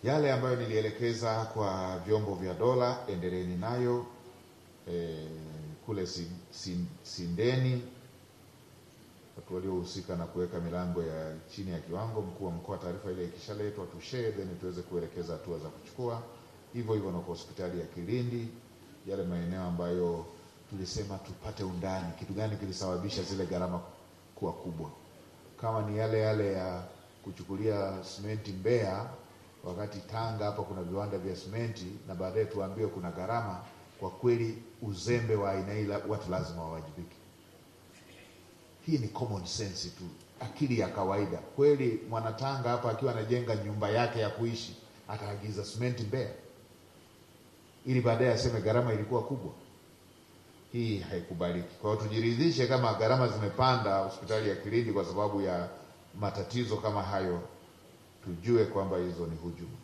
Yale ambayo nilielekeza kwa vyombo vya dola, endeleeni nayo. Kule Sindeni, watu waliohusika na kuweka milango ya chini ya kiwango, mkuu wa mkoa taarifa ile ikishaletwa tushare, then tuweze kuelekeza hatua za kuchukua. Hivyo hivyo na kwa hospitali ya Kilindi, yale maeneo ambayo tulisema tupate undani, kitu gani kilisababisha zile gharama kuwa kubwa. Kama ni yale ya kuchukulia simenti Mbeya, wakati Tanga hapa kuna viwanda vya simenti, na baadaye tuambiwe kuna gharama. Kwa kweli uzembe wa aina ile, watu lazima wawajibike. Hii ni common sense tu, akili ya kawaida. Kweli mwanatanga hapa akiwa anajenga nyumba yake ya kuishi ataagiza simenti Mbeya ili baadaye aseme gharama ilikuwa kubwa? Hii haikubaliki. Kwa hiyo tujiridhishe, kama gharama zimepanda hospitali ya Kilindi kwa sababu ya matatizo kama hayo, tujue kwamba hizo ni hujuma.